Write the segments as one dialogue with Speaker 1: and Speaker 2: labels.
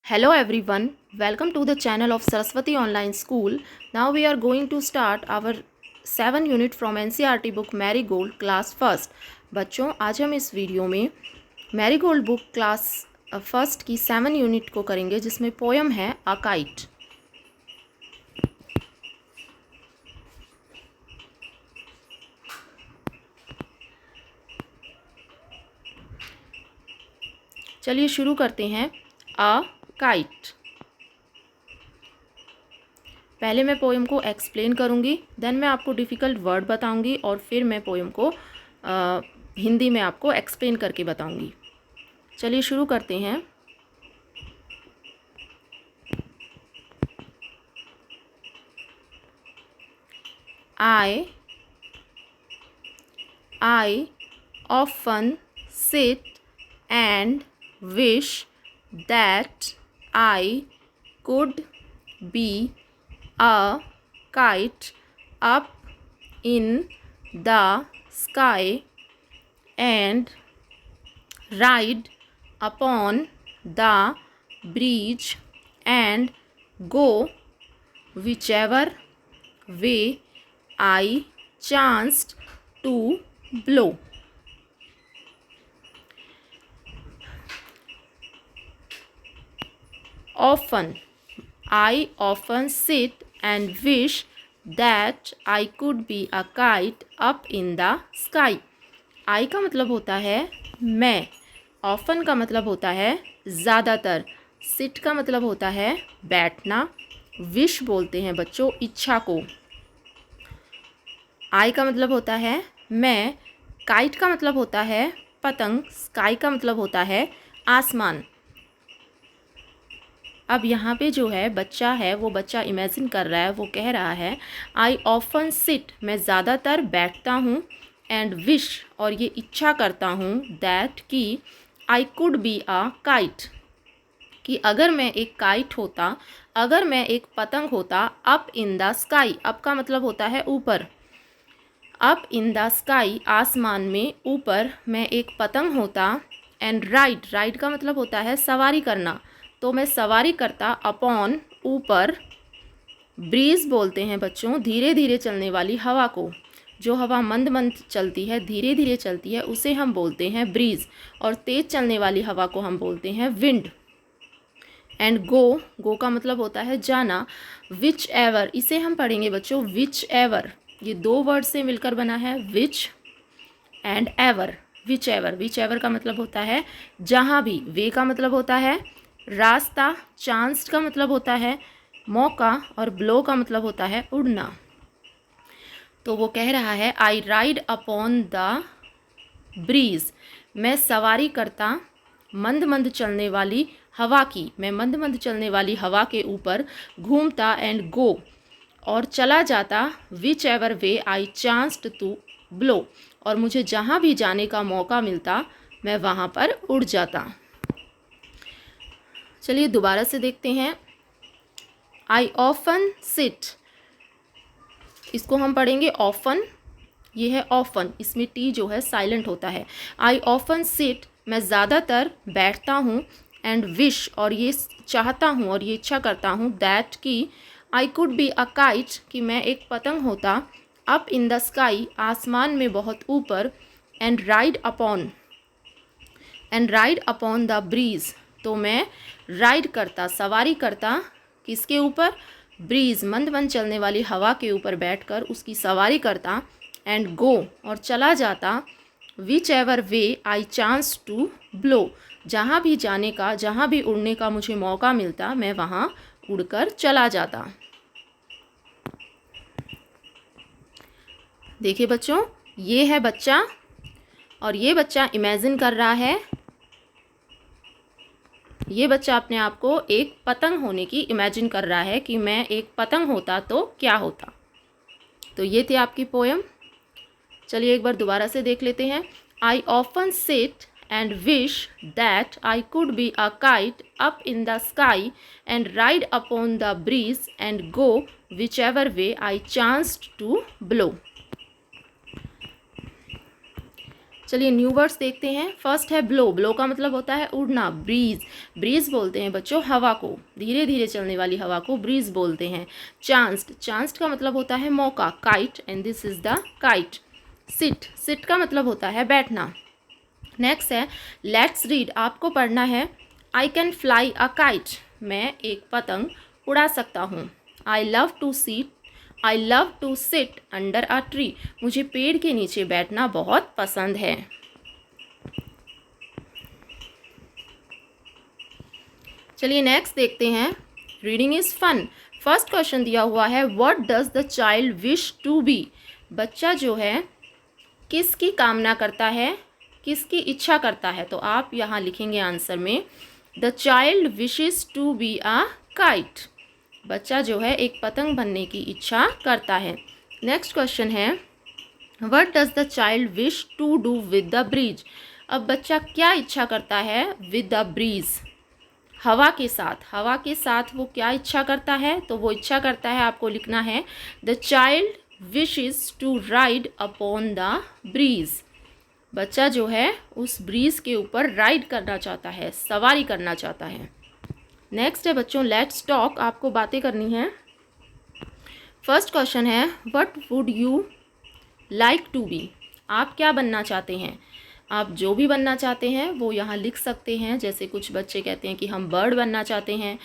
Speaker 1: Hello everyone, welcome to the channel of Saraswati Online School. Now we are going to start our 7 unit from NCERT book Marigold class first. बच्चों आज हम इस video में marigold book class first की 7 unit को करेंगे जिसमें poem है अ काइट। चलिए शुरू करते हैं। A kite. पहले मैं पोएम को एक्सप्लेन करूँगी, देन मैं आपको डिफ़िकल्ट वर्ड बताऊँगी और फिर मैं पोएम को हिंदी में आपको एक्सप्लेन करके बताऊँगी। चलिए शुरू करते हैं। I often sit and wish that I could be a kite up in the sky and ride upon the breeze and go whichever way I chanced to blow. I often sit and wish that I could be a kite up in the sky. I का मतलब होता है मैं, often का मतलब होता है ज़्यादातर, sit का मतलब होता है बैठना, wish बोलते हैं बच्चों इच्छा को। I का मतलब होता है मैं, kite का मतलब होता है पतंग, sky का मतलब होता है आसमान। अब यहाँ पे जो है बच्चा है वो बच्चा इमेजिन कर रहा है, वो कह रहा है आई ऑफन सिट, मैं ज़्यादातर बैठता हूँ, एंड विश और ये इच्छा करता हूँ, दैट कि आई कुड बी अ काइट, कि अगर मैं एक काइट होता, अगर मैं एक पतंग होता, up in the sky, up का मतलब होता है ऊपर, अप इन द स्काई आसमान में ऊपर मैं एक पतंग होता, एंड राइड, राइड का मतलब होता है सवारी करना, तो मैं सवारी करता अपॉन ऊपर, ब्रीज बोलते हैं बच्चों धीरे धीरे चलने वाली हवा को, जो हवा मंद मंद चलती है, धीरे धीरे चलती है, उसे हम बोलते हैं ब्रीज, और तेज़ चलने वाली हवा को हम बोलते हैं विंड। एंड गो, गो का मतलब होता है जाना, विच एवर, इसे हम पढ़ेंगे बच्चों विच एवर, ये दो वर्ड से मिलकर बना है, which and ever, which ever, which ever का मतलब होता है जहाँ भी, वे का मतलब होता है रास्ता, चांस का मतलब होता है मौका, और ब्लो का मतलब होता है उड़ना। तो वो कह रहा है I ride upon the bridge, मैं सवारी करता मंद मंद चलने वाली हवा की, मैं मंद मंद चलने वाली हवा के ऊपर घूमता, एंड गो और चला जाता, whichever way I chanced to blow, और मुझे जहाँ भी जाने का मौका मिलता मैं वहाँ पर उड़ जाता। चलिए दोबारा से देखते हैं। आई ऑफन सिट, इसको हम पढ़ेंगे ऑफन, ये है ऑफन, इसमें टी जो है साइलेंट होता है। आई ऑफन सिट, मैं ज़्यादातर बैठता हूँ, एंड विश और ये चाहता हूँ और ये इच्छा करता हूँ, दैट कि आई कुड बी अ काइट, कि मैं एक पतंग होता, अप इन द स्काई आसमान में बहुत ऊपर, and ride upon the bridge, तो मैं राइड करता, सवारी करता किसके ऊपर, ब्रीज मंद मंद चलने वाली हवा के ऊपर बैठकर उसकी सवारी करता, एंड गो और चला जाता, whichever way I chance to blow, जहाँ भी जाने का, जहाँ भी उड़ने का मुझे मौका मिलता मैं वहाँ उड़कर चला जाता। देखिए बच्चों, ये है बच्चा और ये बच्चा इमेजिन कर रहा है, ये बच्चा अपने आप को एक पतंग होने की इमेजिन कर रहा है कि मैं एक पतंग होता तो क्या होता। तो ये थी आपकी पोएम। चलिए एक बार दोबारा से देख लेते हैं। I often sit and wish that I could be a kite up in the sky and ride upon the breeze and go whichever way I chanced to blow. चलिए न्यू वर्ड्स देखते हैं। First है blow. Blow का मतलब होता है उड़ना। Bridge, bridge बोलते हैं बच्चों हवा को, धीरे धीरे चलने वाली हवा को ब्रीज बोलते हैं। चांस्ड, चांस्ड का मतलब होता है मौका। Kite, and this is the kite. Sit, sit का मतलब होता है बैठना। नेक्स्ट है लेट्स रीड। आपको पढ़ना है। I can fly a kite, मैं एक पतंग उड़ा सकता हूँ। I love to seat, I love to sit under a tree, मुझे पेड़ के नीचे बैठना बहुत पसंद है। चलिए नेक्स्ट देखते हैं। Reading is fun. First question दिया हुआ है what does the child wish to be. बच्चा जो है किसकी कामना करता है, किसकी इच्छा करता है, तो आप यहाँ लिखेंगे आंसर में the child wishes to be a kite. बच्चा जो है एक पतंग बनने की इच्छा करता है। नेक्स्ट क्वेश्चन है what does the child wish to do with the breeze. अब बच्चा क्या इच्छा करता है विद द ब्रीज, हवा के साथ। हवा के साथ वो क्या इच्छा करता है, तो वो इच्छा करता है, आपको लिखना है the child wishes to ride upon the breeze. बच्चा जो है उस ब्रीज के ऊपर राइड करना चाहता है, सवारी करना चाहता है। नेक्स्ट है बच्चों लेट्स टॉक। आपको बातें करनी है। फर्स्ट क्वेश्चन है what would you like to be. आप क्या बनना चाहते हैं। आप जो भी बनना चाहते हैं वो यहाँ लिख सकते हैं। जैसे कुछ बच्चे कहते हैं कि हम बर्ड बनना चाहते हैं,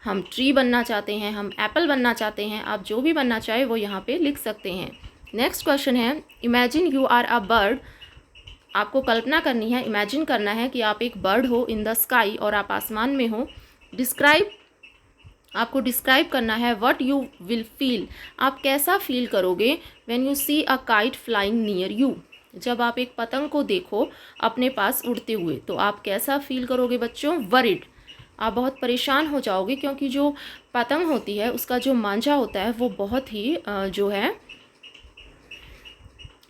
Speaker 1: हम ट्री बनना चाहते हैं, हम एप्पल बनना चाहते हैं। आप जो भी बनना चाहे वो यहाँ पे लिख सकते हैं। नेक्स्ट क्वेश्चन है imagine you are a bird. आपको कल्पना करनी है, इमेजिन करना है कि आप एक बर्ड हो इन द स्काई और आप आसमान में हो। डिस्क्राइब, आपको डिस्क्राइब करना है व्हाट यू विल फील। आप कैसा फील करोगे when you see a kite flying near you. जब आप एक पतंग को देखो अपने पास उड़ते हुए तो आप कैसा फील करोगे बच्चों, वरिड। आप बहुत परेशान हो जाओगे क्योंकि जो पतंग होती है उसका जो मांझा होता है वो बहुत ही जो है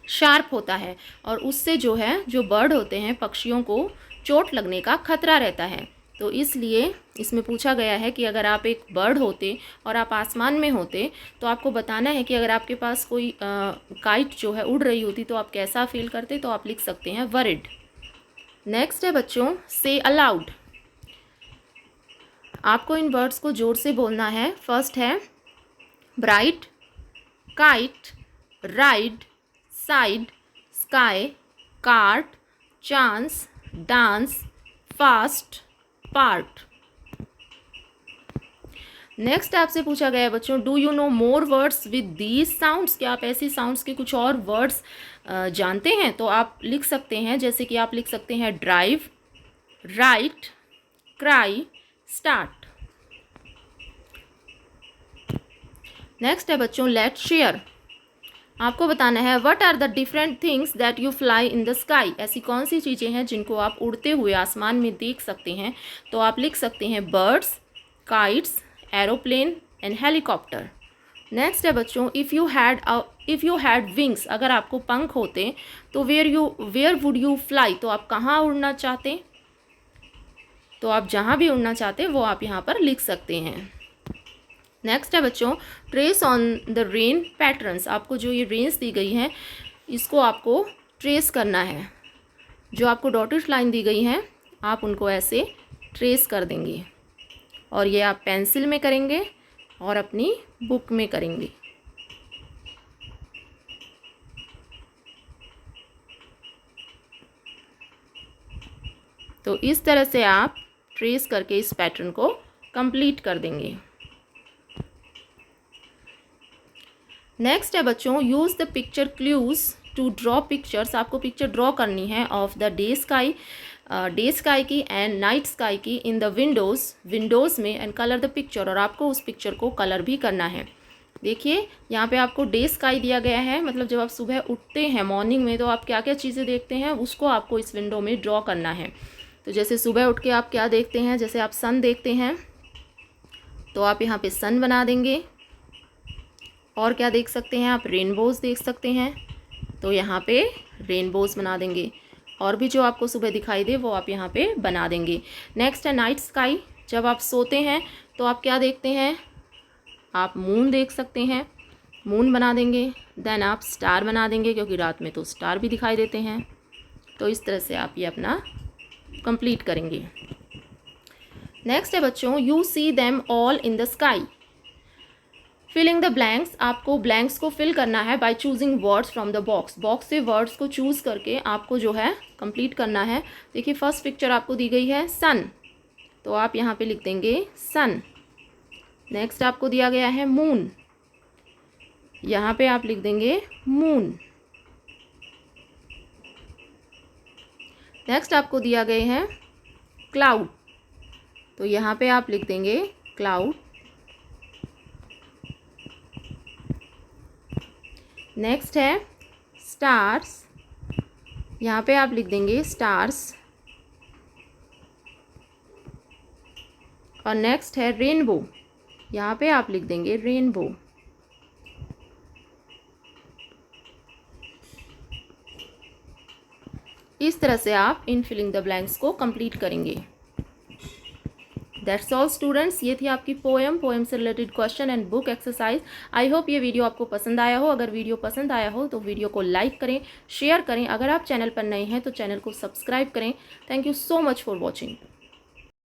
Speaker 1: शार्प होता है और उससे जो है जो बर्ड होते हैं पक्षियों को चोट लगने का खतरा रहता है। तो इसलिए इसमें पूछा गया है कि अगर आप एक बर्ड होते और आप आसमान में होते तो आपको बताना है कि अगर आपके पास कोई काइट जो है उड़ रही होती तो आप कैसा फील करते, तो आप लिख सकते हैं वरिड। नेक्स्ट है बच्चों से अलाउड। आपको इन वर्ड्स को जोर से बोलना है। फर्स्ट है bright, kite, ride, side, sky, cart, chance, dance, fast, part. Next आपसे पूछा गया है बच्चों do you know more words with these sounds. क्या आप ऐसी साउंड्स के कुछ और वर्ड्स जानते हैं, तो आप लिख सकते हैं। जैसे कि आप लिख सकते हैं drive, right, cry, start. Next है बच्चों लेट शेयर। आपको बताना है what are the different things that you fly in the sky. ऐसी कौन सी चीज़ें हैं जिनको आप उड़ते हुए आसमान में देख सकते हैं, तो आप लिख सकते हैं birds, kites, aeroplane and helicopter. Next है बच्चों इफ़ यू हैड विंग्स। अगर आपको पंख होते तो वेयर वुड यू फ्लाई। तो आप कहाँ उड़ना चाहते, तो आप जहाँ भी उड़ना चाहते वो आप यहाँ पर लिख सकते हैं। नेक्स्ट है बच्चों trace on the rain patterns. आपको जो ये रेंस दी गई हैं इसको आपको ट्रेस करना है। जो आपको डॉटेड लाइन दी गई हैं आप उनको ऐसे ट्रेस कर देंगे और ये आप पेंसिल में करेंगे और अपनी बुक में करेंगे। तो इस तरह से आप ट्रेस करके इस पैटर्न को कंप्लीट कर देंगे। नेक्स्ट है बच्चों use the picture clues to draw pictures. आपको पिक्चर ड्रॉ करनी है ऑफ द डे स्काई की एंड नाइट स्काई की इन द विंडोज़ में एंड कलर द पिक्चर। और आपको उस पिक्चर को कलर भी करना है। देखिए यहाँ पे आपको डे स्काई दिया गया है, मतलब जब आप सुबह उठते हैं मॉर्निंग में तो आप क्या क्या चीज़ें देखते हैं उसको आपको इस विंडो में ड्रॉ करना है। तो जैसे सुबह उठ के आप क्या देखते हैं, जैसे आप सन देखते हैं तो आप यहाँ पे सन बना देंगे। और क्या देख सकते हैं आप, रेनबोज़ देख सकते हैं तो यहाँ पे रेनबोज़ बना देंगे। और भी जो आपको सुबह दिखाई दे वो आप यहाँ पे बना देंगे। नेक्स्ट है नाइट स्काई। जब आप सोते हैं तो आप क्या देखते हैं, आप मून देख सकते हैं, मून बना देंगे। देन आप स्टार बना देंगे क्योंकि रात में तो स्टार भी दिखाई देते हैं। तो इस तरह से आप ये अपना कंप्लीट करेंगे। नेक्स्ट है बच्चों, you see them all in the sky. Filling the blanks, आपको ब्लैंक्स को फिल करना है by choosing words from the box. Box से वर्ड्स को चूज़ करके आपको जो है कंप्लीट करना है। देखिए फर्स्ट पिक्चर आपको दी गई है सन, तो आप यहाँ पे लिख देंगे सन। नेक्स्ट आपको दिया गया है मून, यहाँ पे आप लिख देंगे मून। नेक्स्ट आपको दिया गया है क्लाउड, तो यहाँ पे आप लिख देंगे क्लाउड। नेक्स्ट है स्टार्स, यहाँ पे आप लिख देंगे स्टार्स। और नेक्स्ट है रेनबो, यहाँ पे आप लिख देंगे रेनबो। इस तरह से आप इन फिलिंग द ब्लैंक्स को कंप्लीट करेंगे। दैट्स ऑल स्टूडेंट्स, ये थी आपकी पोएम से related question and book exercise. I hope ये वीडियो आपको पसंद आया हो। अगर वीडियो पसंद आया हो तो वीडियो को लाइक करें, शेयर करें। अगर आप चैनल पर नए हैं तो चैनल को सब्सक्राइब करें। Thank you so much for watching.